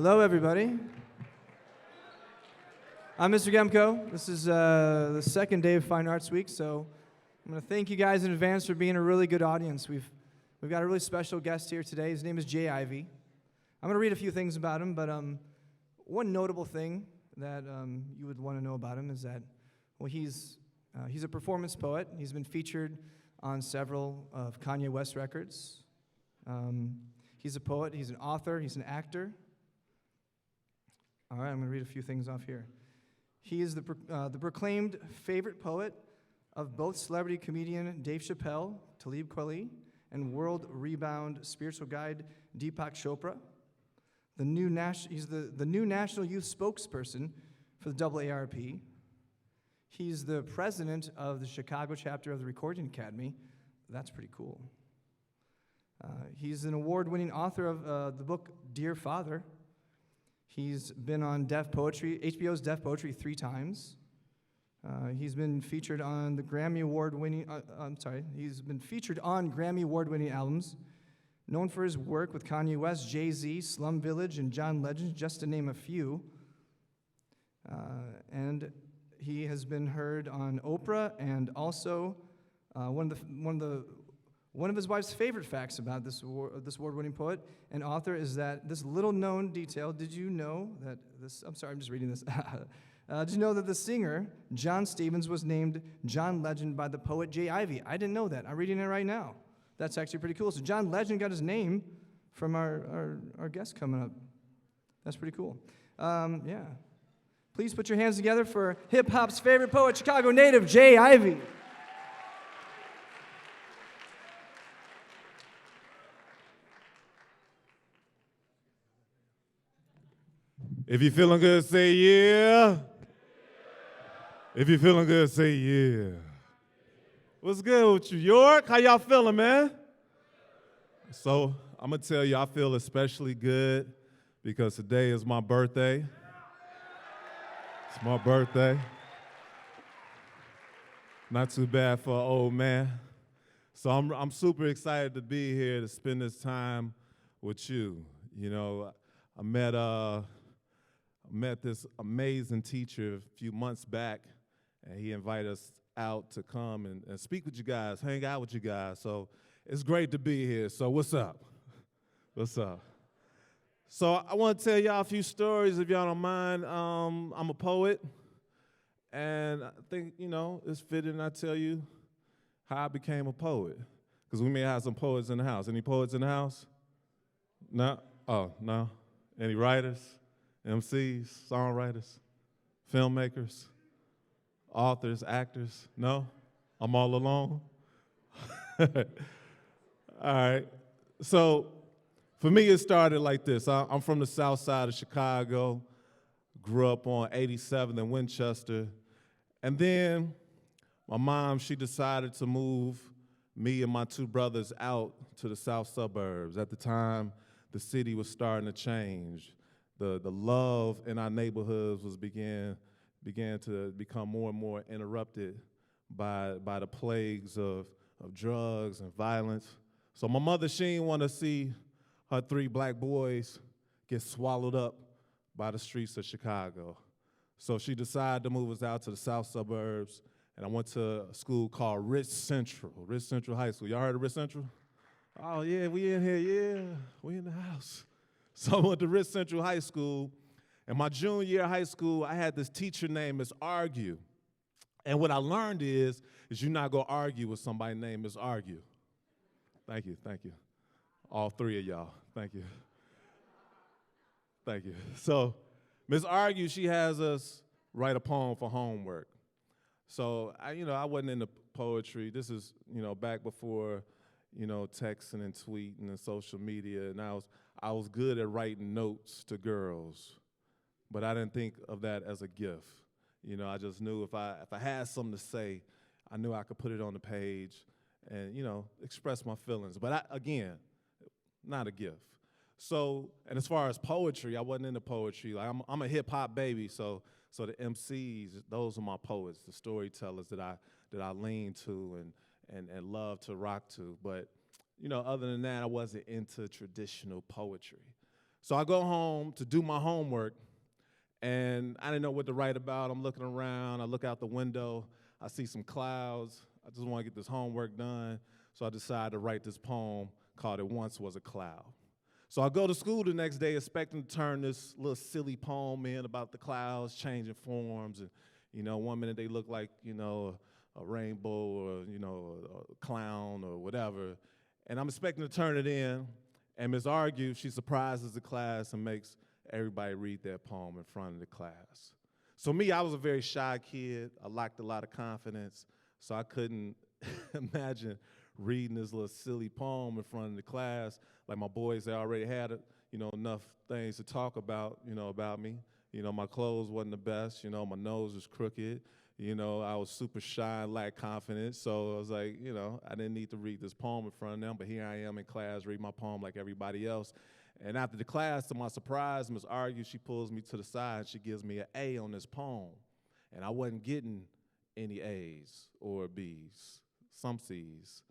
Hello, everybody. I'm Mr. Gemko. This is the second day of Fine Arts Week, so I'm going to thank you guys in advance for being a really good audience. We've got a really special guest here today. His name is Jay Ivey. I'm going to read a few things about him, but one notable thing that you would want to know about him is that, well, he's a performance poet. He's been featured on several of Kanye West records. He's a poet. He's an author. He's an actor. All right, I'm going to read a few things off here. He is the proclaimed favorite poet of both celebrity comedian Dave Chappelle, Talib Kweli, and world rebound spiritual guide Deepak Chopra. He's the new national youth spokesperson for the AARP. He's the president of the Chicago chapter of the Recording Academy. That's pretty cool. He's an award-winning author of the book Dear Father. He's been on HBO's Deaf Poetry 3 times. He's been featured on the Grammy Award-winning. He's been featured on Grammy Award-winning albums, known for his work with Kanye West, Jay-Z, Slum Village, and John Legend, just to name a few. And he has been heard on Oprah, and also one of his wife's favorite facts about this award-winning poet and author is that this little-known detail. Did you know that this? I'm sorry, I'm just reading this. Did you know that the singer John Stevens was named John Legend by the poet Jay Ivey? I didn't know that. I'm reading it right now. That's actually pretty cool. So John Legend got his name from our guest coming up. That's pretty cool. Yeah. Please put your hands together for hip-hop's favorite poet, Chicago native Jay Ivey. If you're feeling good, say yeah. If you're feeling good, say yeah. What's good with you, York? How y'all feeling, man? So I'm going to tell you, I feel especially good because today is my birthday. It's my birthday. Not too bad for an old man. So I'm super excited to be here to spend this time with you. You know, I met this amazing teacher a few months back, and he invited us out to come and speak with you guys, hang out with you guys. So it's great to be here. So what's up? What's up? So I want to tell y'all a few stories, if y'all don't mind. I'm a poet, and I think, it's fitting I tell you how I became a poet, because we may have some poets in the house. Any poets in the house? No? Oh, no? Any writers? MCs, songwriters, filmmakers, authors, actors? No? I'm all alone? All right. So for me, it started like this. I'm from the south side of Chicago, grew up on 87th and Winchester, and then my mom, she decided to move me and my 2 brothers out to the south suburbs. At the time, the city was starting to change. The love in our neighborhoods began to become more and more interrupted by the plagues of drugs and violence. So my mother, she didn't want to see her 3 black boys get swallowed up by the streets of Chicago. So she decided to move us out to the south suburbs, and I went to a school called Rich Central High School. Y'all heard of Rich Central? Oh, yeah, we in here, yeah, we in the house. So I went to Rich Central High School, and my junior year of high school, I had this teacher named Miss Argue. And what I learned is you're not going to argue with somebody named Miss Argue. Thank you. All 3 of y'all, thank you. Thank you. So Miss Argue, she has us write a poem for homework. So, I wasn't into poetry. This is, back before, texting and tweeting and social media, and I was good at writing notes to girls, but I didn't think of that as a gift. I just knew if I had something to say, I knew I could put it on the page and, express my feelings. But again, not a gift. So, and as far as poetry, I wasn't into poetry. Like I'm a hip hop baby, so the MCs, those are my poets, the storytellers that I lean to and love to rock to. But other than that, I wasn't into traditional poetry. So I go home to do my homework, and I didn't know what to write about. I'm looking around. I look out the window. I see some clouds. I just want to get this homework done. So I decided to write this poem called It Once Was a Cloud. So I go to school the next day expecting to turn this little silly poem in about the clouds changing forms. And, one minute they look like, a rainbow or, a clown or whatever. And I'm expecting to turn it in. And Ms. Argue, she surprises the class and makes everybody read that poem in front of the class. So me, I was a very shy kid. I lacked a lot of confidence. So I couldn't imagine reading this little silly poem in front of the class. Like my boys, they already had, enough things to talk about, about me. My clothes wasn't the best. My nose was crooked. I was super shy and lacked confidence. So I was like, I didn't need to read this poem in front of them. But here I am in class, reading my poem like everybody else. And after the class, to my surprise, Ms. Argue, she pulls me to the side. She gives me an A on this poem. And I wasn't getting any A's or B's, some C's.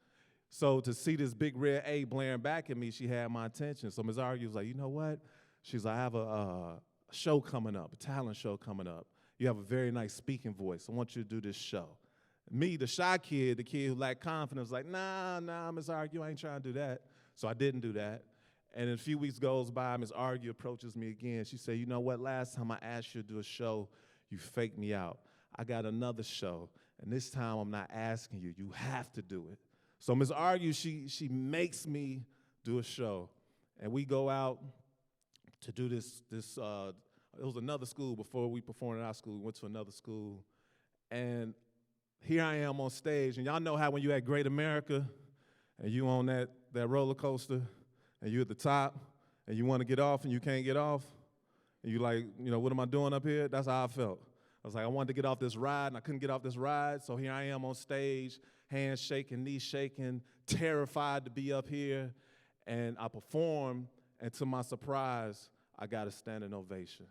So to see this big red A blaring back at me, she had my attention. So Ms. Argue was like, you know what? She's like, I have a show coming up, a talent show coming up. You have a very nice speaking voice. I want you to do this show. Me, the shy kid, the kid who lacked confidence, was like, nah, Ms. Argue, I ain't trying to do that. So I didn't do that. And a few weeks goes by, Ms. Argue approaches me again. She said, you know what, last time I asked you to do a show, you faked me out. I got another show, and this time I'm not asking you. You have to do it. So Ms. Argue, she makes me do a show. And we go out to do this it was another school before we performed at our school. We went to another school. And here I am on stage. And y'all know how when you at Great America and you on that roller coaster and you at the top and you want to get off and you can't get off. And you like, what am I doing up here? That's how I felt. I was like, I wanted to get off this ride and I couldn't get off this ride. So here I am on stage, hands shaking, knees shaking, terrified to be up here. And I performed, and to my surprise, I got a standing ovation.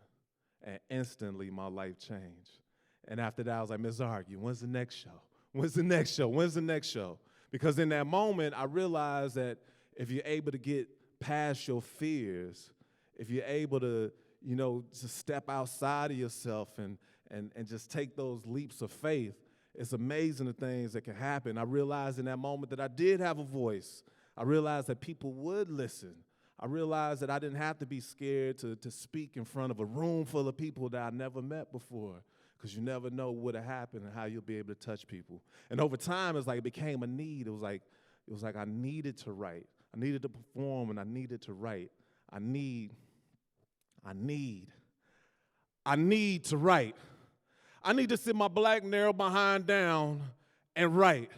And instantly, my life changed. And after that, I was like, Ms. Argue, when's the next show? When's the next show? When's the next show? Because in that moment, I realized that if you're able to get past your fears, if you're able to, to step outside of yourself and just take those leaps of faith, it's amazing the things that can happen. I realized in that moment that I did have a voice. I realized that people would listen. I realized that I didn't have to be scared to speak in front of a room full of people that I never met before, because you never know what will happen and how you'll be able to touch people. And over time, it's like it became a need. It was like I needed to write. I needed to perform, and I needed to write. I need to write. I need to sit my black narrow behind down and write.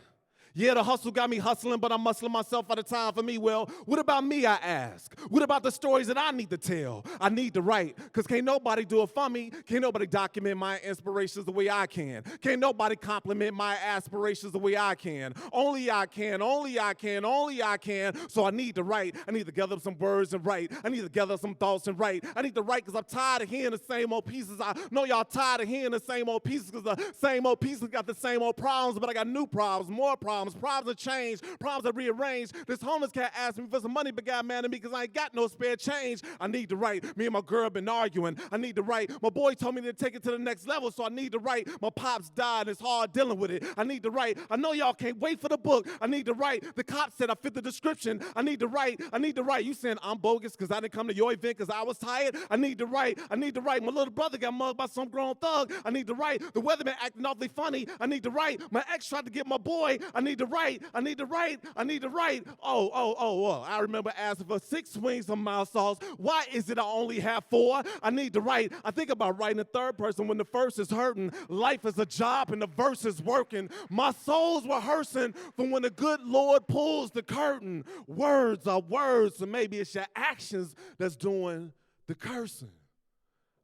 Yeah, the hustle got me hustling, but I'm muscling myself out of time for me. Well, what about me, I ask? What about the stories that I need to tell? I need to write, because can't nobody do it for me. Can't nobody document my inspirations the way I can. Can't nobody compliment my aspirations the way I can. Only I can, only I can, only I can. So I need to write. I need to gather up some words and write. I need to gather up some thoughts and write. I need to write because I'm tired of hearing the same old pieces. I know y'all tired of hearing the same old pieces, because the same old pieces got the same old problems, but I got new problems, more problems that change, problems that rearrange. This homeless cat asked me for some money, but got mad at me because I ain't got no spare change. I need to write. Me and my girl been arguing. I need to write. My boy told me to take it to the next level, so I need to write. My pops died, and it's hard dealing with it. I need to write. I know y'all can't wait for the book. I need to write. The cop said I fit the description. I need to write. I need to write. You saying I'm bogus because I didn't come to your event because I was tired? I need to write. I need to write. My little brother got mugged by some grown thug. I need to write. The weatherman acting awfully funny. I need to write. My ex tried to get my boy. I need to write. I need to write. I need to write. Oh. I remember asking for 6 wings of mild sauce. Why is it I only have 4? I need to write. I think about writing in third person when the first is hurting. Life is a job and the verse is working. My soul's rehearsing from when the good Lord pulls the curtain. Words are words, so maybe it's your actions that's doing the cursing.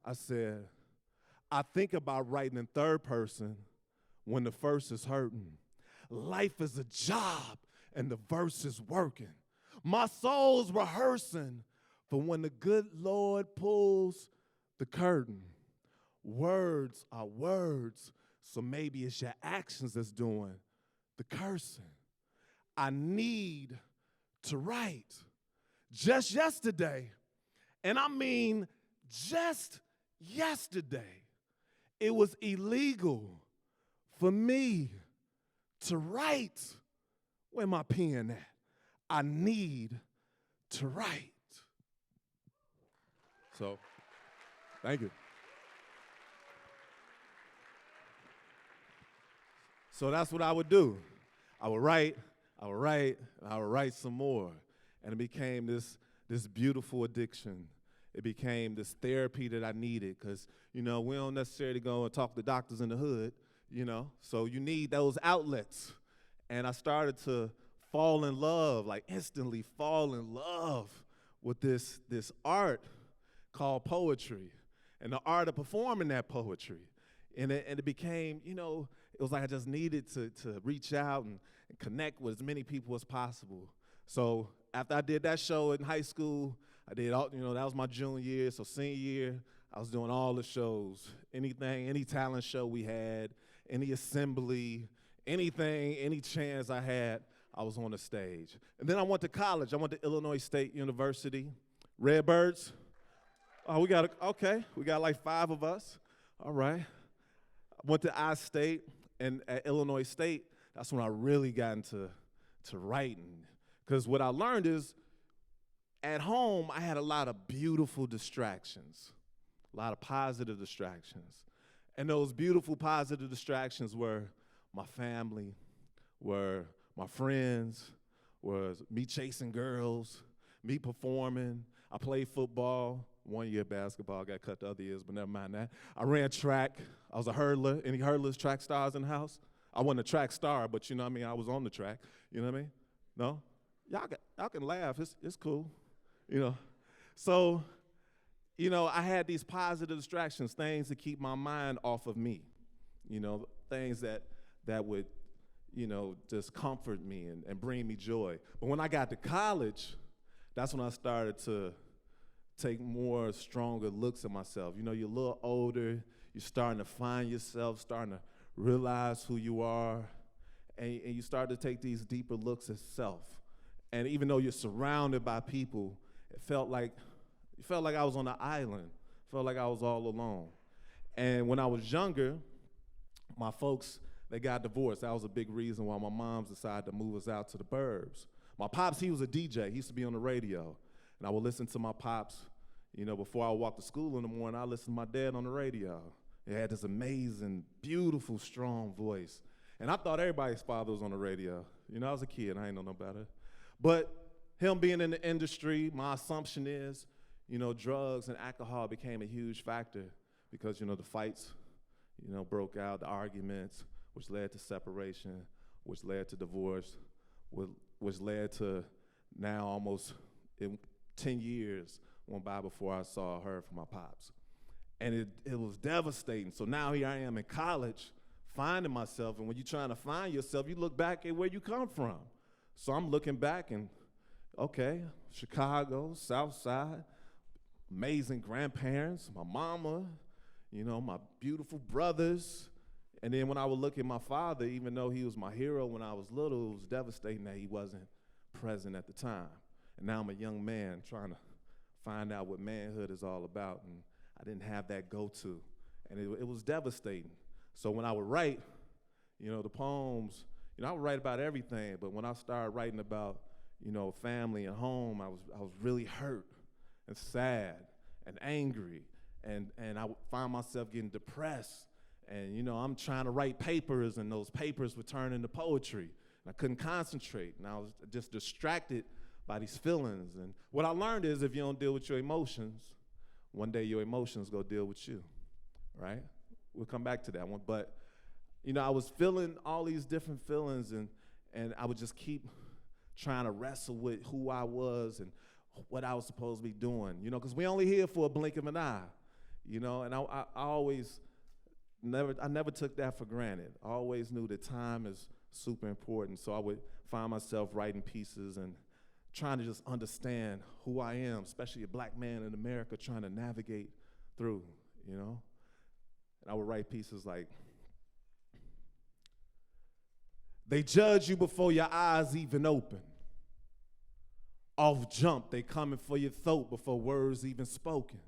I said, I think about writing in third person when the first is hurting. Life is a job and the verse is working. My soul's rehearsing for when the good Lord pulls the curtain. Words are words, so maybe it's your actions that's doing the cursing. I need to write. Just yesterday, And I mean, just yesterday, it was illegal for me to write. Where my pen at? I need to write. So, thank you. So that's what I would do. I would write, and I would write some more. And it became this beautiful addiction. It became this therapy that I needed because, we don't necessarily go and talk to doctors in the hood, So you need those outlets. And I started to fall in love, like instantly fall in love with this art called poetry and the art of performing that poetry. And it became, it was like I just needed to reach out and connect with as many people as possible. So after I did that show in high school, I did all, that was my junior year. So senior year, I was doing all the shows, any talent show we had, any assembly, anything, any chance I had, I was on the stage. And then I went to college. I went to Illinois State University. Redbirds. Oh, we got like 5 of us. All right. I went to I-State, and at Illinois State, that's when I really got into writing. Because what I learned is, at home, I had a lot of beautiful distractions, a lot of positive distractions. And those beautiful, positive distractions were my family, were my friends, was me chasing girls, me performing. I played football, 1 year basketball, got cut the other years, but never mind that. I ran track. I was a hurdler. Any hurdlers, track stars in the house? I wasn't a track star, but I was on the track. You know what I mean? No? Y'all can laugh. It's cool. So, I had these positive distractions, things to keep my mind off of me, things that would, just comfort me and bring me joy. But when I got to college, that's when I started to take more stronger looks at myself. You're a little older, you're starting to find yourself, starting to realize who you are, and you start to take these deeper looks at self. And even though you're surrounded by people, it felt like I was on an island. It felt like I was all alone. And when I was younger, my folks, they got divorced. That was a big reason why my moms decided to move us out to the burbs. My pops, he was a DJ. He used to be on the radio. And I would listen to my pops, before I walked to school in the morning, I listened to my dad on the radio. He had this amazing, beautiful, strong voice. And I thought everybody's father was on the radio. I was a kid, I ain't know no better. But him being in the industry, my assumption is, drugs and alcohol became a huge factor because, the fights, broke out, the arguments, which led to separation, which led to divorce, which led to now almost 10 years went by before I saw her for my pops. And it was devastating. So now here I am in college, finding myself, and when you're trying to find yourself, you look back at where you come from. So I'm looking back and, okay, Chicago, South Side, amazing grandparents, my mama, my beautiful brothers. And then when I would look at my father, even though he was my hero when I was little, it was devastating that he wasn't present at the time. And now I'm a young man trying to find out what manhood is all about, and I didn't have that go-to. And it was devastating. So when I would write, the poems, I would write about everything, but when I started writing about, family and home, I was really hurt and sad and angry, and I would find myself getting depressed. And, I'm trying to write papers, and those papers would turn into poetry. And I couldn't concentrate, and I was just distracted by these feelings. And what I learned is if you don't deal with your emotions, one day your emotions go deal with you, right? We'll come back to that one. But, I was feeling all these different feelings, and I would just keep trying to wrestle with who I was and what I was supposed to be doing, because we only here for a blink of an eye, and I always never took that for granted. I always knew that time is super important, so I would find myself writing pieces and trying to just understand who I am, especially a black man in America trying to navigate through, And I would write pieces like, they judge you before your eyes even open. Off jump, they coming for your throat before words even spoken.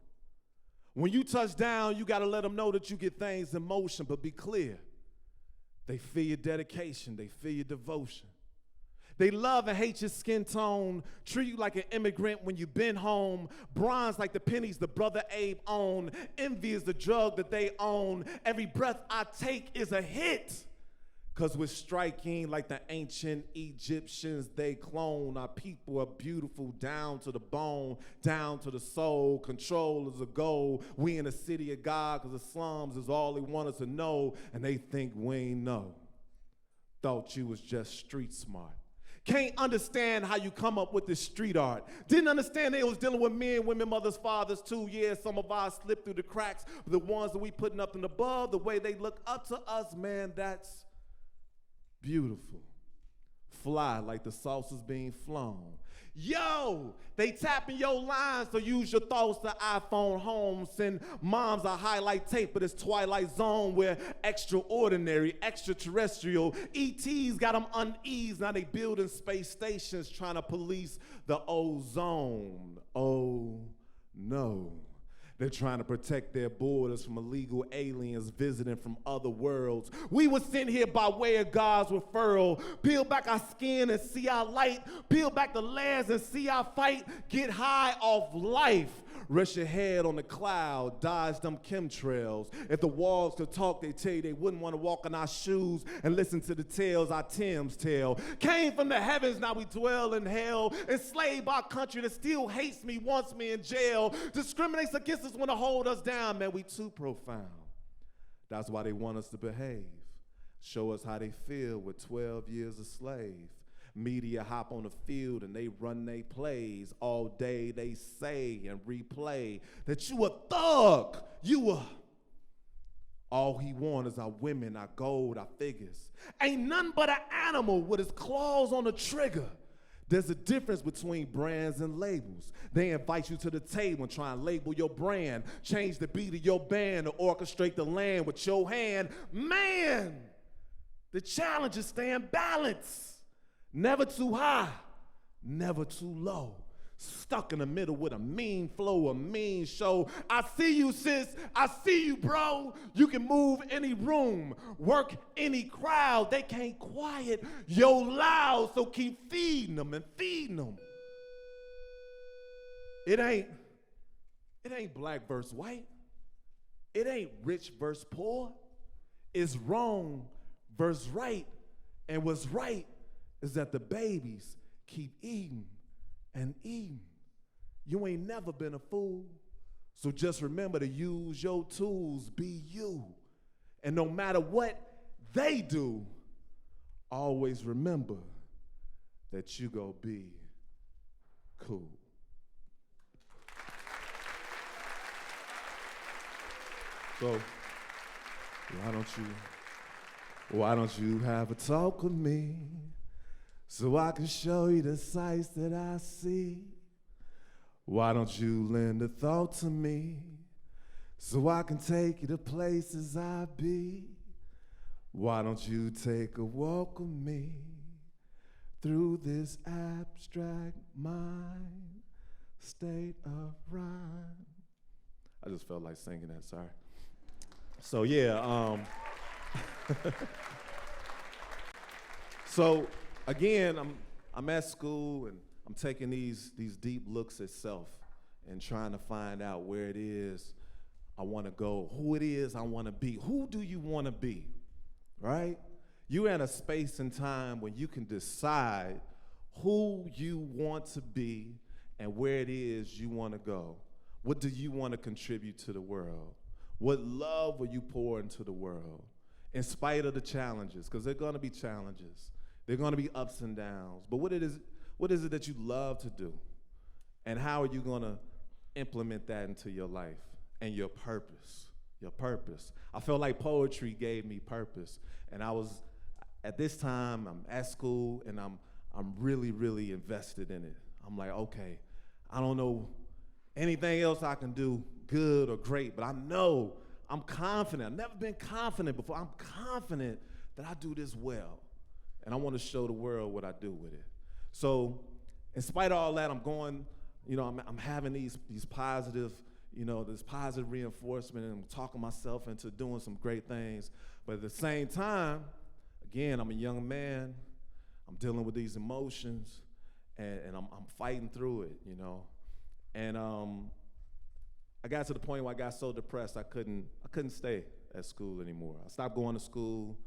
When you touch down, you got to let them know that you get things in motion, but be clear. They feel your dedication. They feel your devotion. They love and hate your skin tone, treat you like an immigrant when you've been home, bronze like the pennies the brother Abe owned, envy is the drug that they own, every breath I take is a hit, because we're striking like the ancient Egyptians they clone. Our people are beautiful down to the bone, down to the soul, control is a goal, we in the city of God because the slums is all they want us to know, and they think we ain't know. Thought you was just street smart. Can't understand how you come up with this street art. Didn't understand they was dealing with men, women, mothers, fathers too. Yeah, some of ours slipped through the cracks. The ones that we putting up and above, the way they look up to us, man, that's beautiful. Fly like the saucer's being flown. Yo, they tapping your lines, so use your thoughts to iPhone home. Send moms a highlight tape of this Twilight Zone where extraordinary, extraterrestrial ETs got them uneased. Now they building space stations trying to police the ozone. Oh no. They're trying to protect their borders from illegal aliens visiting from other worlds. We were sent here by way of God's referral. Peel back our skin and see our light. Peel back the layers and see our fight. Get high off life. Rest your head on the cloud, dodge them chemtrails. If the walls could talk, they tell you they wouldn't want to walk in our shoes and listen to the tales our Tims tell. Came from the heavens, now we dwell in hell. Enslaved by a country that still hates me, wants me in jail. Discriminates against us, want to hold us down. Man, we too profound. That's why they want us to behave. Show us how they feel with 12 years a slave. Media hop on the field and they run they plays. All day they say and replay that you a thug, you a. All he want is our women, our gold, our figures. Ain't nothing but an animal with his claws on the trigger. There's a difference between brands and labels. They invite you to the table and try and label your brand. Change the beat of your band to orchestrate the land with your hand. Man, the challenge is staying balanced. Never too high, never too low. Stuck in the middle with a mean flow, a mean show. I see you, sis. I see you, bro. You can move any room, work any crowd. They can't quiet yo loud, so keep feeding them and feeding them. It ain't black versus white. It ain't rich versus poor. It's wrong versus right. And what's right is that the babies keep eating and eating. You ain't never been a fool. So just remember to use your tools, be you. And no matter what they do, always remember that you gonna be cool. So why don't you have a talk with me? So I can show you the sights that I see. Why don't you lend a thought to me so I can take you to places I be? Why don't you take a walk with me through this abstract mind, state of rhyme? I just felt like singing that, sorry. So yeah, so again, I'm at school and I'm taking these deep looks at self and trying to find out where it is I want to go, who it is I want to be. Who do you want to be, right? You're in a space and time when you can decide who you want to be and where it is you want to go. What do you want to contribute to the world? What love will you pour into the world in spite of the challenges? Because there are going to be challenges. There are going to be ups and downs. But what is it that you love to do? And how are you going to implement that into your life and your purpose? Your purpose. I felt like poetry gave me purpose. And I was, at this time, I'm at school and I'm really, really invested in it. I'm like, okay, I don't know anything else I can do good or great, but I know I'm confident. I've never been confident before. I'm confident that I do this well. And I want to show the world what I do with it. So in spite of all that, I'm going, I'm having these positive, this positive reinforcement, and I'm talking myself into doing some great things. But at the same time, again, I'm a young man. I'm dealing with these emotions, and I'm fighting through it, And I got to the point where I got so depressed I couldn't stay at school anymore. I stopped going to school.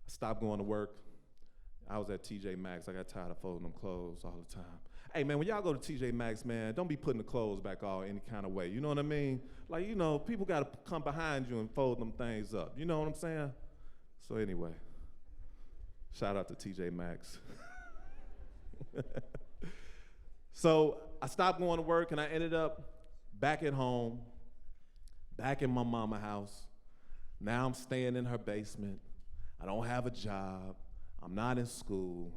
I stopped going to work. I was at TJ Maxx. I got tired of folding them clothes all the time. Hey, man, when y'all go to TJ Maxx, man, don't be putting the clothes back all any kind of way. You know what I mean? Like, people got to come behind you and fold them things up. You know what I'm saying? So anyway, shout out to TJ Maxx. So I stopped going to work, and I ended up back at home, back in my mama's house. Now I'm staying in her basement. I don't have a job. I'm not in school.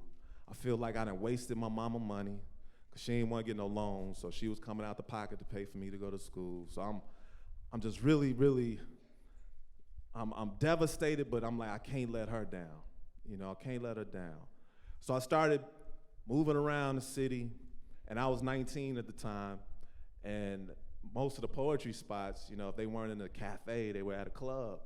I feel like I done wasted my mama money, because she didn't want to get no loans, so she was coming out the pocket to pay for me to go to school. So I'm just really, really, I'm devastated, but I'm like, I can't let her down. I can't let her down. So I started moving around the city, and I was 19 at the time, and most of the poetry spots, if they weren't in a cafe, they were at a club.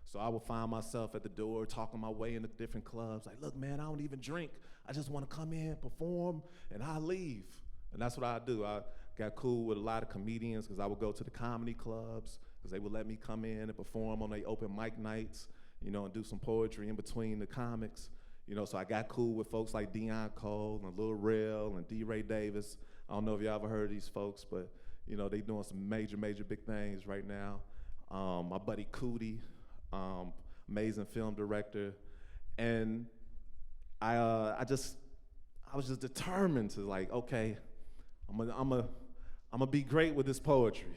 So I would find myself at the door talking my way into different clubs. Like, look, man, I don't even drink. I just want to come in, perform, and I leave. And that's what I do. I got cool with a lot of comedians, because I would go to the comedy clubs, because they would let me come in and perform on their open mic nights, and do some poetry in between the comics. So I got cool with folks like Deion Cole and Lil Rel and D. Ray Davis. I don't know if y'all ever heard of these folks, but they doing some major, major big things right now. My buddy Cootie, amazing film director, and I was just determined to, like, okay, I'm gonna be great with this poetry.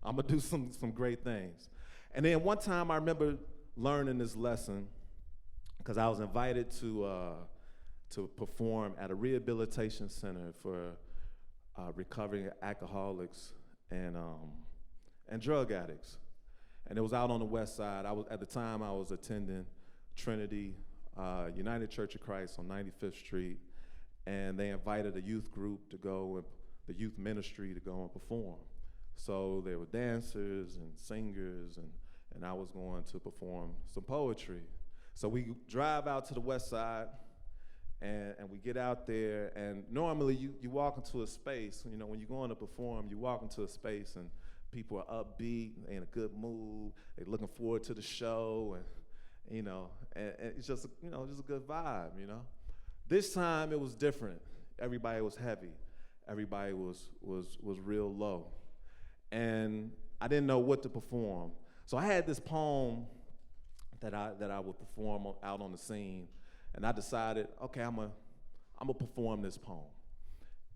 I'm gonna do some great things. And then one time I remember learning this lesson, because I was invited to perform at a rehabilitation center for recovering alcoholics and drug addicts. And it was out on the west side. At the time I was attending Trinity United Church of Christ on 95th Street, and they invited a youth group to go, and the youth ministry to go and perform. So there were dancers and singers, and I was going to perform some poetry. So we drive out to the west side, and we get out there, and normally you walk into a space, when you're going to perform, you walk into a space and people are upbeat, they in a good mood, they're looking forward to the show, and and it's just just a good vibe, This time it was different. Everybody was heavy. Everybody was real low. And I didn't know what to perform. So I had this poem that I would perform out on the scene, and I decided, okay, I'm gonna perform this poem.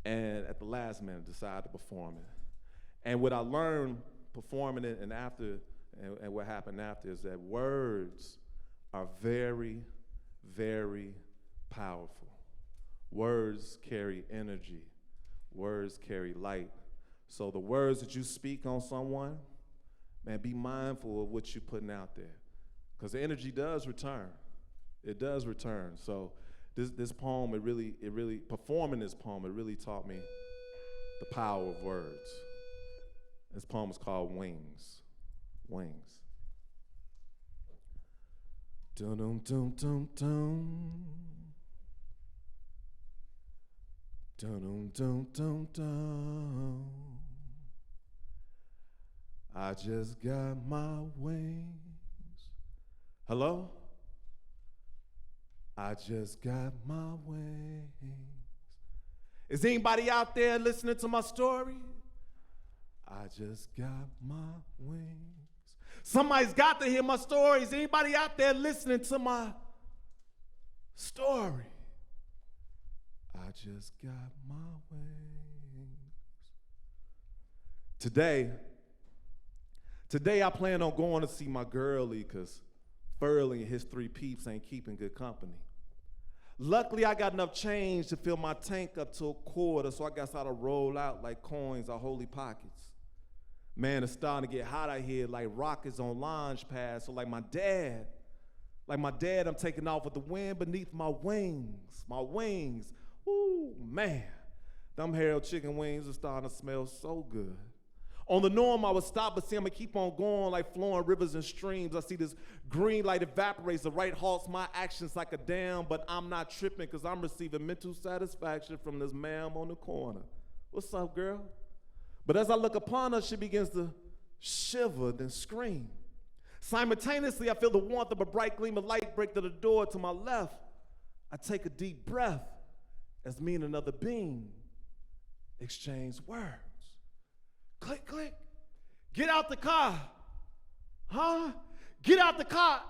And at the last minute, decided to perform it. And what I learned performing it and what happened after is that words are very, very powerful. Words carry energy. Words carry light. So the words that you speak on someone, man, be mindful of what you're putting out there, because the energy does return. It does return. So this poem, it really performing this poem, it really taught me the power of words. This poem is called Wings. Wings. Dum dum dum dum dum. Dum dum dum dum. I just got my wings. Hello? I just got my wings. Is anybody out there listening to my story? I just got my wings. Somebody's got to hear my story. Is anybody out there listening to my story? I just got my wings. Today I plan on going to see my girlie, because Furley and his 3 peeps ain't keeping good company. Luckily, I got enough change to fill my tank up to a quarter, so I guess I'll roll out like coins or holy pockets. Man, it's starting to get hot out here like rockets on launch pads. So like my dad, I'm taking off with the wind beneath my wings. My wings, ooh, man. Them Harold chicken wings are starting to smell so good. On the norm, I would stop, but see, I'm gonna keep on going like flowing rivers and streams. I see this green light evaporates, the right halts my actions like a dam, but I'm not tripping because I'm receiving mental satisfaction from this ma'am on the corner. What's up, girl? But as I look upon her, she begins to shiver, then scream. Simultaneously, I feel the warmth of a bright gleam of light break through the door to my left. I take a deep breath as me and another being exchange words. Click, click. Get out the car. Huh? Get out the car.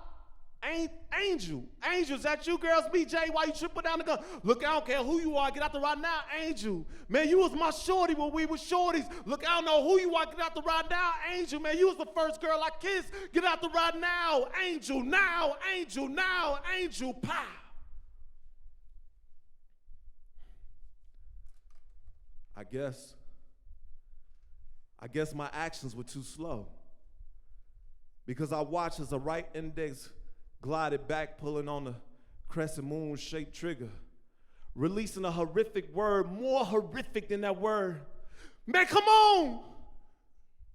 Angel, is that you, girls? BJ, why you tripping down the gun? Look, I don't care who you are. Get out the ride now, Angel. Man, you was my shorty when we were shorties. Look, I don't know who you are. Get out the ride now, Angel. Man, you was the first girl I kissed. Get out the ride now, Angel. Now, Angel. Now, Angel. Pow. I guess my actions were too slow because I watched as a right index glided back, pulling on the crescent moon-shaped trigger, releasing a horrific word, more horrific than that word. Man, come on!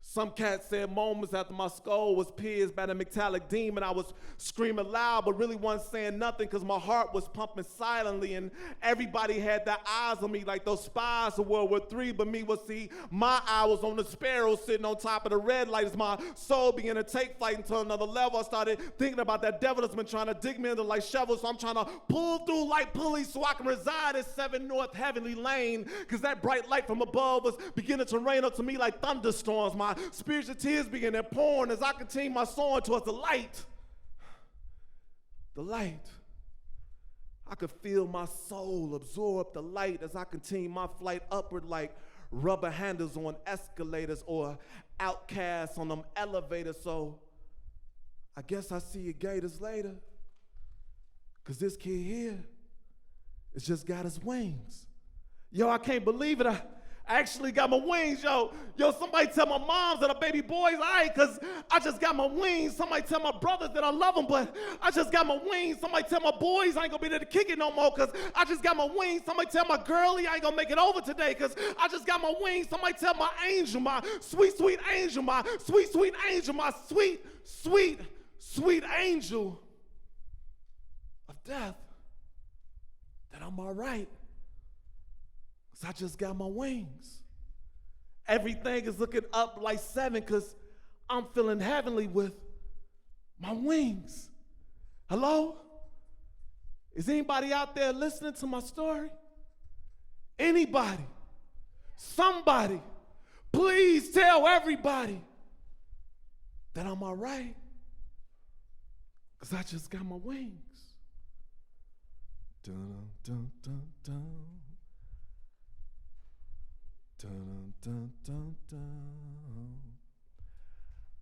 Some cat said moments after my skull was pierced by the metallic demon, I was screaming loud, but really wasn't saying nothing because my heart was pumping silently, and everybody had their eyes on me like those spies of World War III, but me was see, my eye was on the sparrow sitting on top of the red light as my soul began to take flight into another level. I started thinking about that devil that's been trying to dig me into like shovels, so I'm trying to pull through like pulleys so I can reside in 7 North Heavenly Lane, because that bright light from above was beginning to rain up to me like thunderstorms. My spiritual tears began to pour as I continued my soaring towards the light. The light. I could feel my soul absorb the light as I continued my flight upward like rubber handles on escalators or outcasts on them elevators. So I guess I see you gators later, because this kid here has just got his wings. Yo, I can't believe it. I actually got my wings, yo. Yo, somebody tell my moms that are baby boys, all right, because I just got my wings. Somebody tell my brothers that I love them, but I just got my wings. Somebody tell my boys I ain't going to be there to kick it no more because I just got my wings. Somebody tell my girlie I ain't going to make it over today because I just got my wings. Somebody tell my angel, my sweet, sweet angel, my sweet, sweet angel, my sweet, sweet, sweet angel of death that I'm all right. I just got my wings. Everything is looking up like 7 because I'm feeling heavenly with my wings. Hello? Is anybody out there listening to my story? Anybody? Somebody? Please tell everybody that I'm all right because I just got my wings. Dun, dun, dun, dun. Dun, dun, dun, dun.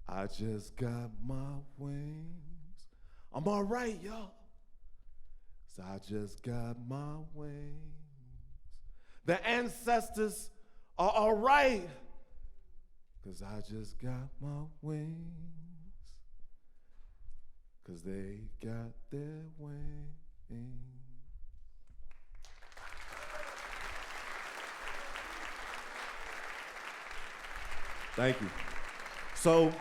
I just got my wings. I'm all right, y'all. So I just got my wings. The ancestors are all right, because I just got my wings. Because they got their wings. Thank you. So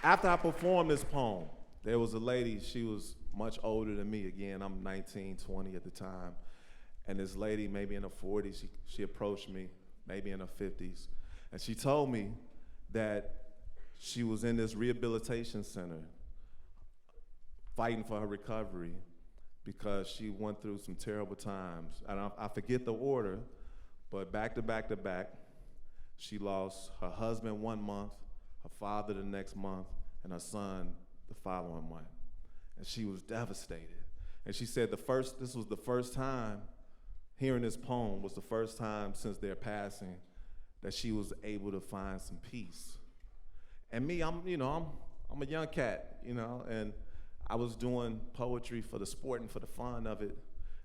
after I performed this poem, there was a lady, she was much older than me. Again, I'm 19, 20 at the time. And this lady, maybe in her 40s, she approached me, maybe in her 50s. And she told me that she was in this rehabilitation center fighting for her recovery because she went through some terrible times. And I forget the order, but back to back to back, she lost her husband 1 month, her father the next month, and her son the following month. And she was devastated. And she said this was the first time, hearing this poem was the first time since their passing that she was able to find some peace. And me, I'm a young cat, and I was doing poetry for the sport and for the fun of it.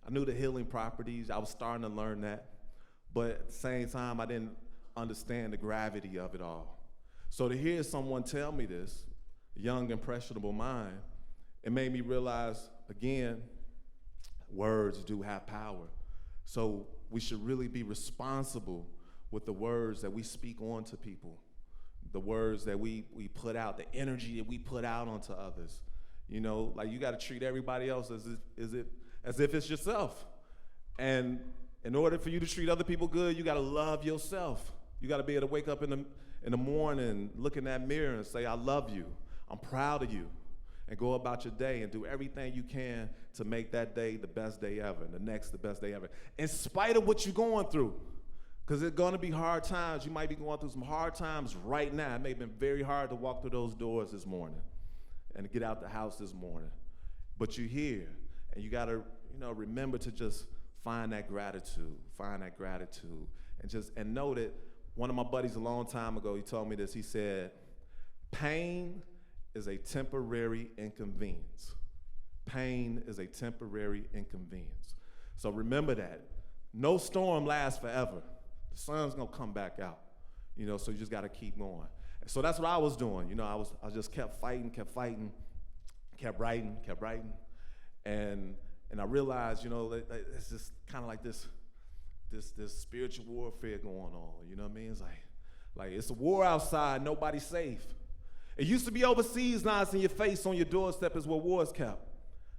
I knew the healing properties, I was starting to learn that, but at the same time, I didn't understand the gravity of it all. So to hear someone tell me this, a young, impressionable mind, it made me realize, again, words do have power. So we should really be responsible with the words that we speak on to people, the words that we put out, the energy that we put out onto others. You know, like you got to treat everybody else as if it's yourself. And in order for you to treat other people good, you got to love yourself. You got to be able to wake up in the morning, look in that mirror and say, I love you, I'm proud of you, and go about your day and do everything you can to make that day the best day ever, and the next the best day ever, in spite of what you're going through. Because it's going to be hard times. You might be going through some hard times right now. It may have been very hard to walk through those doors this morning and to get out the house this morning. But you're here, and you got to, remember to just find that gratitude, and know that one of my buddies a long time ago, he told me this. He said, pain is a temporary inconvenience. Pain is a temporary inconvenience. So remember that. No storm lasts forever. The sun's gonna come back out, so you just gotta keep going. So that's what I was doing. I just kept fighting, kept writing. And I realized, it's just kind of like this spiritual warfare going on, you know what I mean? It's like it's a war outside, nobody's safe. It used to be overseas, now it's in your face, on your doorstep is where war is kept.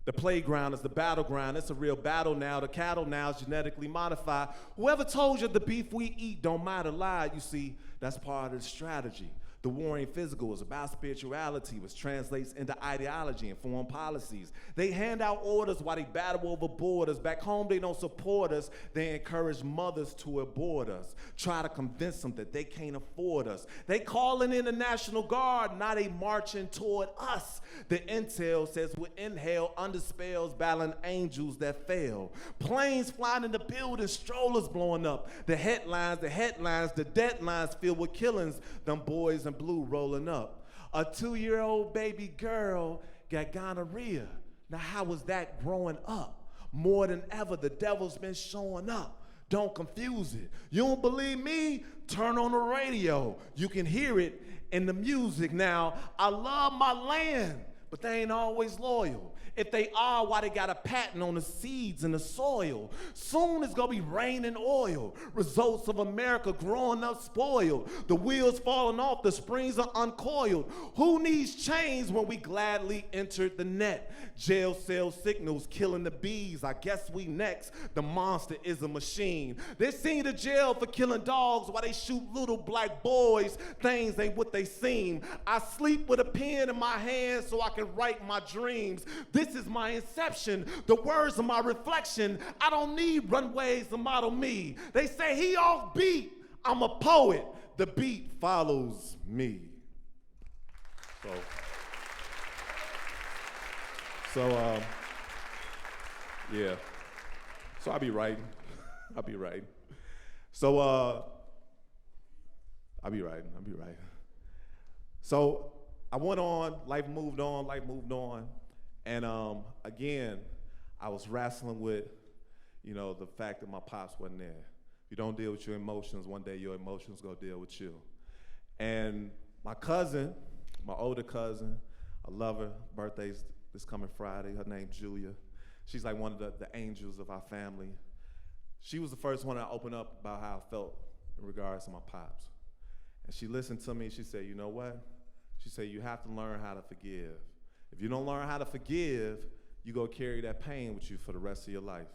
The playground is the battleground. It's a real battle now. The cattle now is genetically modified. Whoever told you the beef we eat don't matter lied, you see, that's part of the strategy. The war ain't physical, it's about spirituality, which translates into ideology and foreign policies. They hand out orders while they battle over borders. Back home, they don't support us. They encourage mothers to abort us, try to convince them that they can't afford us. They calling in the National Guard, now they marching toward us. The intel says we inhale under spells, battling angels that fail. Planes flying in the building, strollers blowing up. The headlines, the deadlines filled with killings. Them boys in blue rolling up. A 2-year-old baby girl got gonorrhea. Now how was that growing up? More than ever, the devil's been showing up. Don't confuse it. You don't believe me? Turn on the radio. You can hear it in the music now. I love my land, but they ain't always loyal. If they are, why they got a patent on the seeds and the soil? Soon it's gonna be raining oil. Results of America growing up spoiled. The wheels falling off, the springs are uncoiled. Who needs chains when we gladly entered the net? Jail cell signals killing the bees. I guess we next. The monster is a machine. They send you to jail for killing dogs while they shoot little black boys. Things ain't what they seem. I sleep with a pen in my hand so I can write my dreams. This is my inception, the words of my reflection. I don't need runways to model me. They say he off beat. I'm a poet. The beat follows me. Yeah. So I'll be writing. So I'll be writing. So I went on, life moved on. And again, I was wrestling with, the fact that my pops wasn't there. If you don't deal with your emotions, one day your emotions go deal with you. And my cousin, my older cousin, I love her, birthday's this coming Friday, her name's Julia. She's like one of the angels of our family. She was the first one to open up about how I felt in regards to my pops. And she listened to me, she said, you know what? She said, you have to learn how to forgive. If you don't learn how to forgive, you go carry that pain with you for the rest of your life.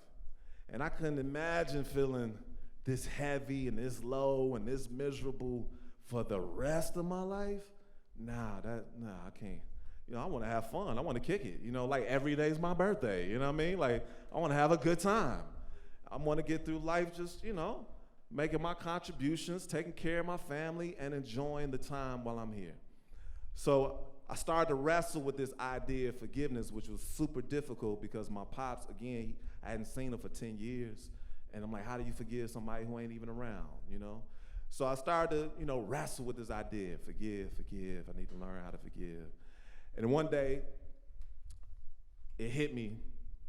And I couldn't imagine feeling this heavy and this low and this miserable for the rest of my life. Nah, I can't. I want to have fun. I want to kick it. Like every day's my birthday. You know what I mean? Like I want to have a good time. I want to get through life just, making my contributions, taking care of my family, and enjoying the time while I'm here. So I started to wrestle with this idea of forgiveness, which was super difficult because my pops, again, I hadn't seen him for 10 years. And I'm like, how do you forgive somebody who ain't even around, So I started to, wrestle with this idea, forgive. I need to learn how to forgive. And one day, it hit me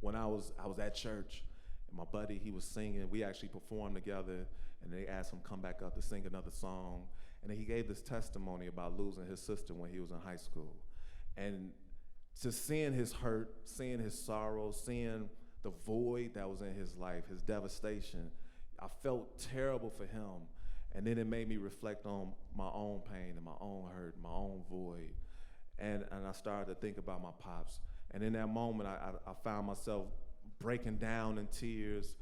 when I was at church, and my buddy, he was singing. We actually performed together, and they asked him to come back up to sing another song. And then he gave this testimony about losing his sister when he was in high school. And just seeing his hurt, seeing his sorrow, seeing the void that was in his life, his devastation. I felt terrible for him. And then it made me reflect on my own pain and my own hurt, my own void. And I started to think about my pops. And in that moment, I found myself breaking down in tears,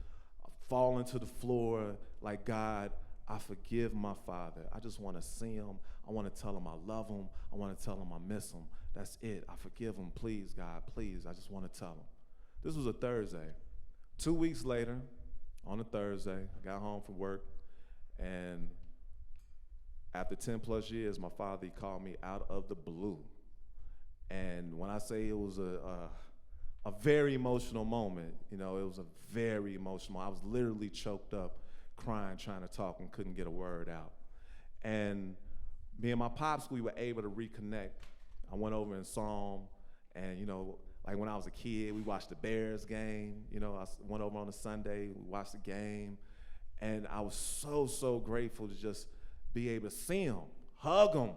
falling to the floor like, God, I forgive my father. I just want to see him. I want to tell him I love him. I want to tell him I miss him. That's it. I forgive him. Please, God, please. I just want to tell him. This was a Thursday. 2 weeks later, on a Thursday, I got home from work, and after 10 plus years, my father, he called me out of the blue. And when I say it was a very emotional moment, it was a very emotional. I was literally choked up, crying, trying to talk, and couldn't get a word out. And me and my pops, we were able to reconnect. I went over and saw him, and like when I was a kid, we watched the Bears game. I went over on a Sunday, we watched the game, and I was so grateful to just be able to see him, hug him.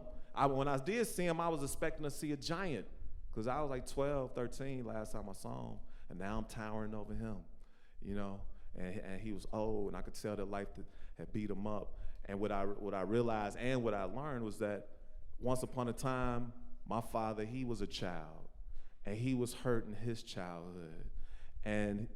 When I did see him, I was expecting to see a giant, because I was like 12, 13 last time I saw him, and now I'm towering over him, and he was old, and I could tell that life had beat him up. And what I realized and what I learned was that once upon a time, my father, he was a child, and he was hurt in his childhood, and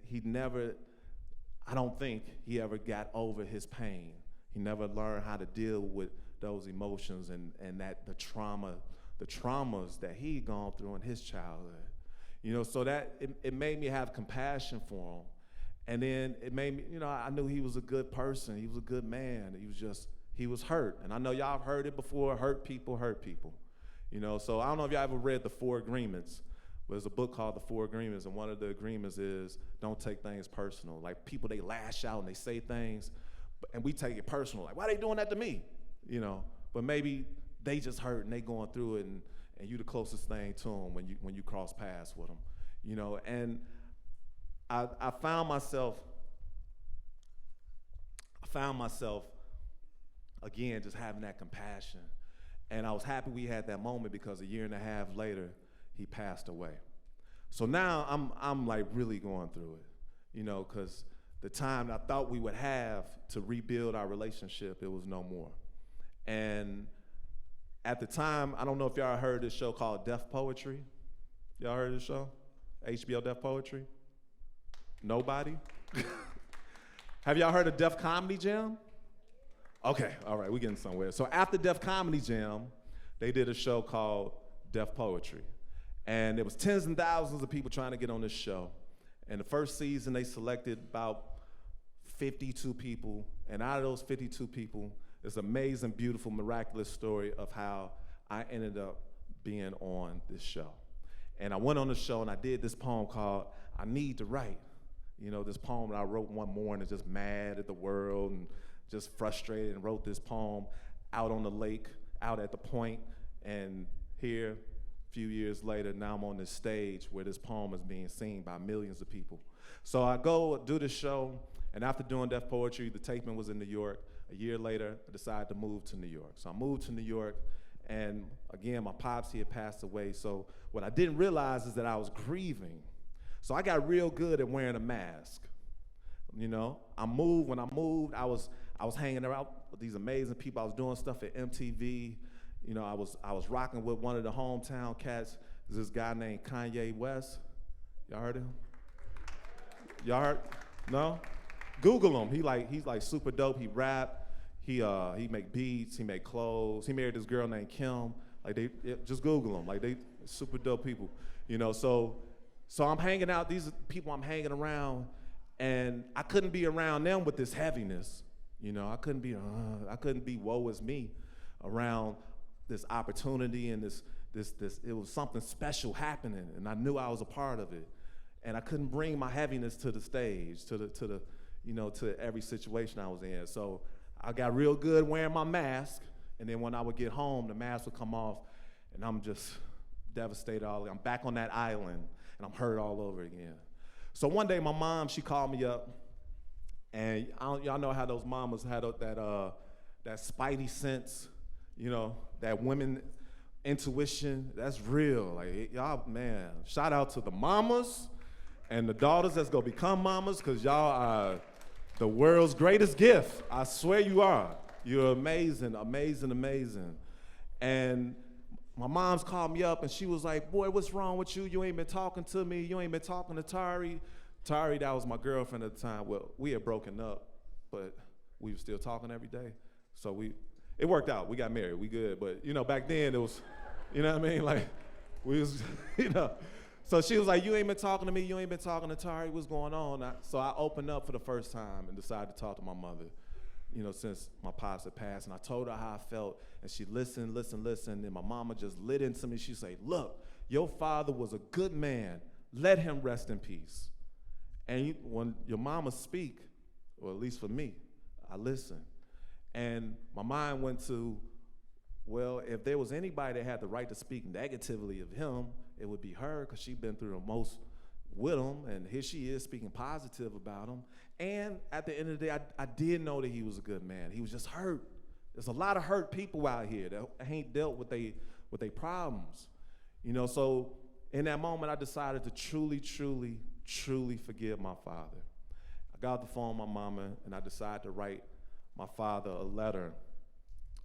I don't think he ever got over his pain. He never learned how to deal with those emotions and that the traumas that he'd gone through in his childhood. So that it made me have compassion for him. And then it made me, I knew he was a good person. He was a good man. He was hurt. And I know y'all have heard it before, hurt people. So I don't know if y'all ever read The 4 Agreements. But there's a book called The 4 Agreements, and one of the agreements is don't take things personal. Like people, they lash out and they say things, and we take it personal. Like, why are they doing that to me? But maybe they just hurt and they going through it, and you the closest thing to them when you cross paths with them. And I found myself again just having that compassion. And I was happy we had that moment, because a year and a half later, he passed away. So now I'm like really going through it, because the time I thought we would have to rebuild our relationship, it was no more. And at the time, I don't know if y'all heard this show called Deaf Poetry. Y'all heard this show? HBO Deaf Poetry? Nobody? Have y'all heard of Def Comedy Jam? Okay, all right, we're getting somewhere. So after Def Comedy Jam, they did a show called Def Poetry. And there was tens and thousands of people trying to get on this show. And the first season, they selected about 52 people. And out of those 52 people, this amazing, beautiful, miraculous story of how I ended up being on this show. And I went on the show and I did this poem called I Need to Write. This poem that I wrote one morning, just mad at the world and just frustrated, and wrote this poem out on the lake, out at the point. And here, a few years later, now I'm on this stage where this poem is being seen by millions of people. So I go do the show, and after doing Deaf Poetry, the taping was in New York. A year later, I decided to move to New York. So I moved to New York, and again, my pops, he had passed away. So what I didn't realize is that I was grieving. So I got real good at wearing a mask. When I moved, I was hanging around with these amazing people. I was doing stuff at MTV. I was rocking with one of the hometown cats. There's this guy named Kanye West. Y'all heard of him? Y'all heard? No? Google him. He's like super dope. He rap. He make beats. He make clothes. He married this girl named Kim. Just Google him. They super dope people. So I'm hanging out. These are people I'm hanging around, and I couldn't be around them with this heaviness. I couldn't be woe is me around this opportunity and this. It was something special happening, and I knew I was a part of it, and I couldn't bring my heaviness to the stage, to every situation I was in. So I got real good wearing my mask, and then when I would get home, the mask would come off, and I'm just devastated. I'm back on that island, and I'm hurt all over again. So one day, my mom, she called me up, and y'all know how those mamas had that spidey sense, that women intuition. That's real. Y'all, man, shout out to the mamas And the daughters that's gonna become mamas, because y'all are the world's greatest gift. I swear you are. You're amazing, amazing, amazing. And my mom's called me up and she was like, boy, what's wrong with you? You ain't been talking to me. You ain't been talking to Tari. Tari, that was my girlfriend at the time. Well, we had broken up, but we were still talking every day. So it worked out. We got married. We good. But, back then it was, you know what I mean? Like, we was, So she was like, you ain't been talking to me. You ain't been talking to Tari. What's going on? So I opened up for the first time and decided to talk to my mother, since my pops had passed. And I told her how I felt. And she listened. And my mama just lit into me. She said, look, your father was a good man. Let him rest in peace. And when your mama speak, or at least for me, I listen. And my mind went to, well, if there was anybody that had the right to speak negatively of him, it would be her, because she'd been through the most with him, and here she is speaking positive about him. And at the end of the day, I did know that he was a good man. He was just hurt. There's a lot of hurt people out here that ain't dealt with they problems. So in that moment, I decided to truly forgive my father. I got the phone with my mama, and I decided to write my father a letter.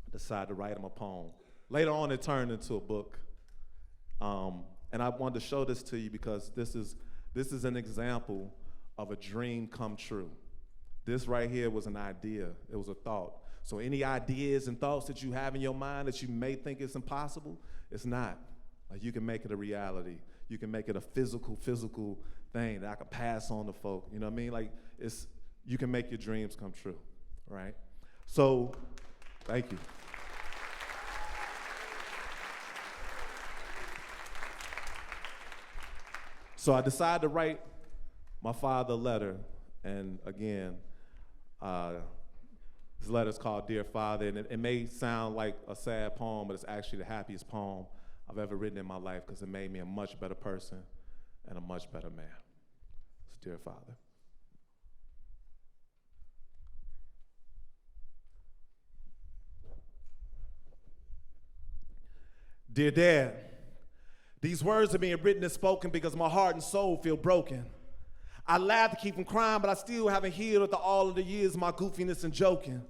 I decided to write him a poem. Later on, it turned into a book. And I wanted to show this to you because this is an example of a dream come true. This right here was an idea. It was a thought. So any ideas and thoughts that you have in your mind that you may think is impossible, it's not. Like, you can make it a reality. You can make it a physical thing that I can pass on to folk. You know what I mean? Like, you can make your dreams come true, right? So, thank you. So I decided to write my father a letter, and again, this letter's called Dear Father, and it may sound like a sad poem, but it's actually the happiest poem I've ever written in my life because it made me a much better person and a much better man. It's Dear Father. Dear Dad, these words are being written and spoken because my heart and soul feel broken. I laugh to keep from crying, but I still haven't healed after all of the years of my goofiness and joking.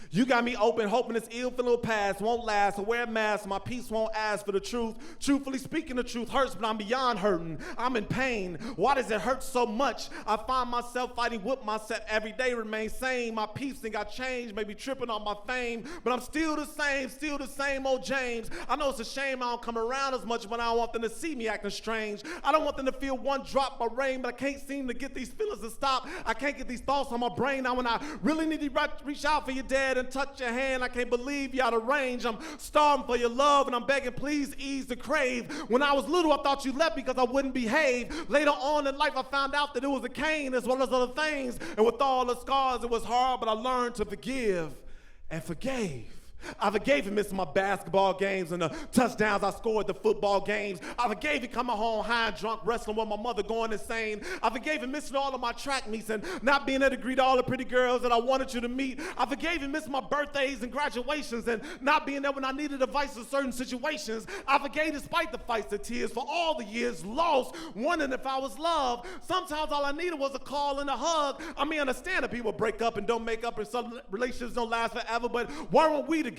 You got me open, hoping this ill feeling will pass, won't last. I wear a mask, my peace won't ask for the truth. Truthfully speaking, the truth hurts, but I'm beyond hurting. I'm in pain. Why does it hurt so much? I find myself fighting with myself every day, remain sane. My peace think I changed, maybe tripping on my fame, but I'm still the same old James. I know it's a shame I don't come around as much when I don't want them to see me acting strange. I don't want them to feel one drop of rain, but I can't seem to get these feelings to stop. I can't get these thoughts on my brain. Now when I really need to reach out for your dad and touch your hand, I can't believe you're out of range. I'm starving for your love and I'm begging, please ease the crave. When I was little, I thought you left because I wouldn't behave. Later on in life, I found out that it was a cane as well as other things. And with all the scars, it was hard, but I learned to forgive and forgave. I forgave him missing my basketball games and the touchdowns I scored the football games. I forgave him coming home high and drunk, wrestling with my mother going insane. I forgave him missing all of my track meets and not being able to greet all the pretty girls that I wanted you to meet. I forgave him missing my birthdays and graduations and not being there when I needed advice in certain situations. I forgave despite the fights and tears for all the years lost, wondering if I was loved. Sometimes all I needed was a call and a hug. I mean, I understand that people break up and don't make up and some relationships don't last forever, but weren't we together?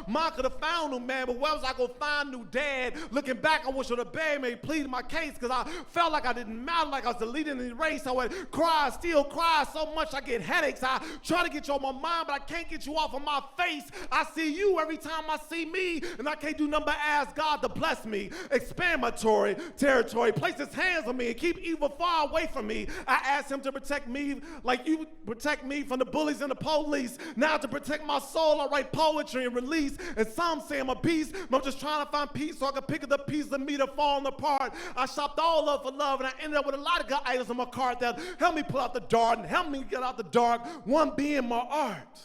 Mom could have found new man, but where was I going to find new dad? Looking back, I wish I would have begged me, pleaded my case, because I felt like I didn't matter, like I was the leader in the race. I would cry, still cry so much I get headaches. I try to get you on my mind, but I can't get you off of my face. I see you every time I see me, and I can't do nothing but ask God to bless me, expand my territory, place his hands on me, and keep evil far away from me. I asked him to protect me like you protect me from the bullies and the police. Now to protect my soul, I write poetry and release. And some say I'm a beast, but I'm just trying to find peace so I can pick up the pieces of me that falling apart. I shopped all up for love, and I ended up with a lot of good items in my cart that helped me pull out the dart and help me get out the dark, one being my art.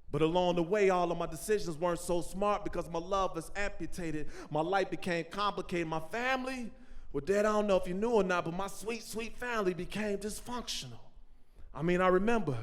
But along the way, all of my decisions weren't so smart because my love was amputated. My life became complicated. My family, well, Dad, I don't know if you knew or not, but my sweet, sweet family became dysfunctional. I mean, I remember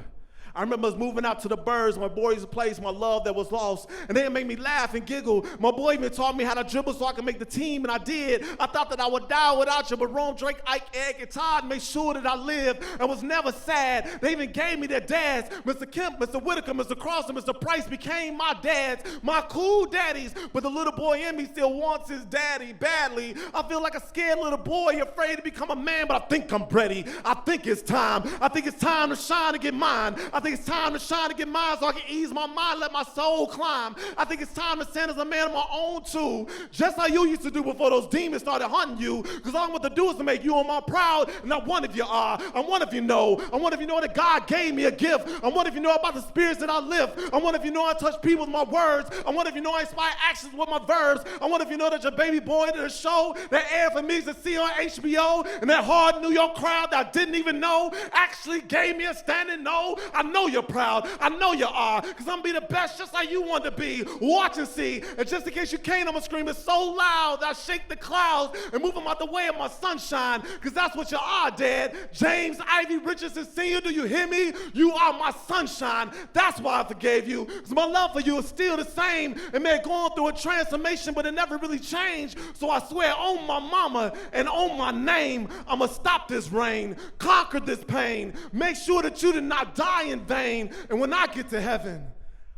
I remember us moving out to the Birds, my boys' place, my love that was lost. And they made me laugh and giggle. My boy even taught me how to dribble so I could make the team, and I did. I thought that I would die without you, but Rome, Drake, Ike, Egg, and Todd made sure that I lived and was never sad. They even gave me their dads. Mr. Kemp, Mr. Whitaker, Mr. Cross, and Mr. Price became my dads, my cool daddies. But the little boy in me still wants his daddy badly. I feel like a scared little boy, afraid to become a man, but I think I'm ready. I think it's time. I think it's time to shine and get mine. I think it's time to shine and get mine so I can ease my mind, let my soul climb. I think it's time to stand as a man of my own too, just like you used to do before those demons started hunting you, because all I want to do is to make you on my proud, and not one of you are. I wonder if you know. I wonder if you know that God gave me a gift. I wonder if you know about the spirits that I lift. I wonder if you know I touch people with my words. I wonder if you know I inspire actions with my verbs. I wonder if you know that your baby boy did a show that aired for me to see on HBO, and that hard New York crowd that I didn't even know actually gave me a standing no. I know you're proud. I know you are, because I'm going to be the best just like you want to be. Watch and see. And just in case you can't, I'm going to scream it so loud that I shake the clouds and move them out the way of my sunshine, because that's what you are, Dad. James Ivy Richardson Sr., do you hear me? You are my sunshine. That's why I forgave you, because my love for you is still the same. It may have gone through a transformation, but it never really changed. So I swear on my mama and on my name, I'm going to stop this rain, conquer this pain, make sure that you did not die in vain. And when I get to heaven,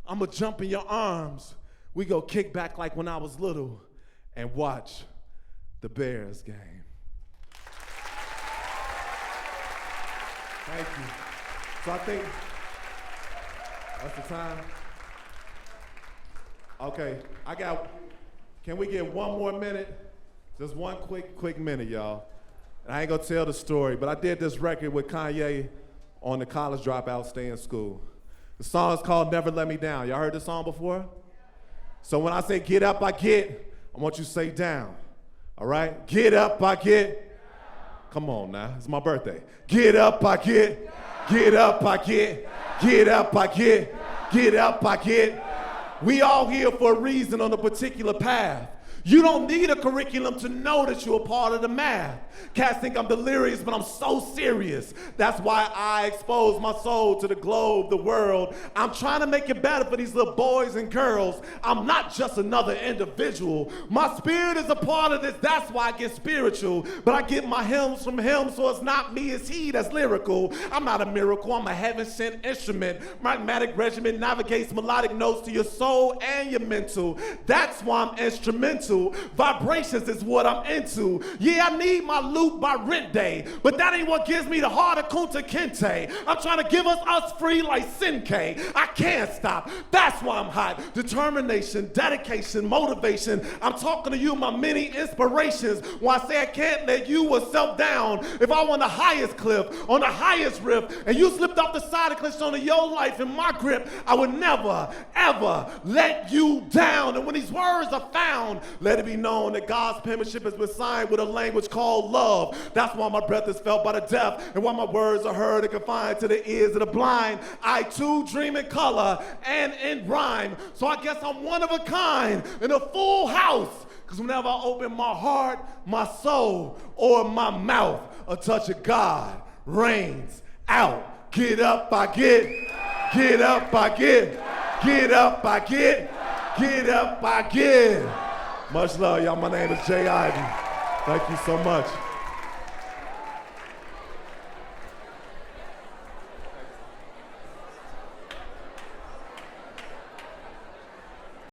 I'm going to jump in your arms. We go kick back like when I was little and watch the Bears game. Thank you. So I think that's the time. Okay, can we get one more minute? Just one quick minute, y'all. And I ain't gonna tell the story, but I did this record with Kanye on the College Dropout Stay in School. The song is called Never Let Me Down. Y'all heard this song before? So when I say get up, I get, I want you to say down. All right? Get up, I get. Come on now, it's my birthday. Get up, I get. Get up, I get. Get up, I get. Get up, I get. We all here for a reason on a particular path. You don't need a curriculum to know that you're a part of the math. Cats think I'm delirious, but I'm so serious. That's why I expose my soul to the globe, the world. I'm trying to make it better for these little boys and girls. I'm not just another individual. My spirit is a part of this. That's why I get spiritual. But I get my hymns from him, so it's not me, it's he that's lyrical. I'm not a miracle. I'm a heaven-sent instrument. My magnetic regimen navigates melodic notes to your soul and your mental. That's why I'm instrumental. Vibrations is what I'm into. Yeah, I need my loot by rent day, but that ain't what gives me the heart of Kunta Kinte. I'm trying to give us free like Sinkei. I can't stop. That's why I'm hot. Determination, dedication, motivation. I'm talking to you, my many inspirations. When I say I can't let you or self down, if I want the highest cliff, on the highest rift, and you slipped off the side of the cliff onto your life in my grip, I would never, ever let you down. And when these words are found, let it be known that God's penmanship has been signed with a language called love. That's why my breath is felt by the deaf, and why my words are heard and confined to the ears of the blind. I too dream in color and in rhyme, so I guess I'm one of a kind in a full house, because whenever I open my heart, my soul, or my mouth, a touch of God rains out. Get up, I get. Get up, I get. Get up, I get. Get up, I get. Much love, y'all. My name is Jay Ivy. Thank you so much.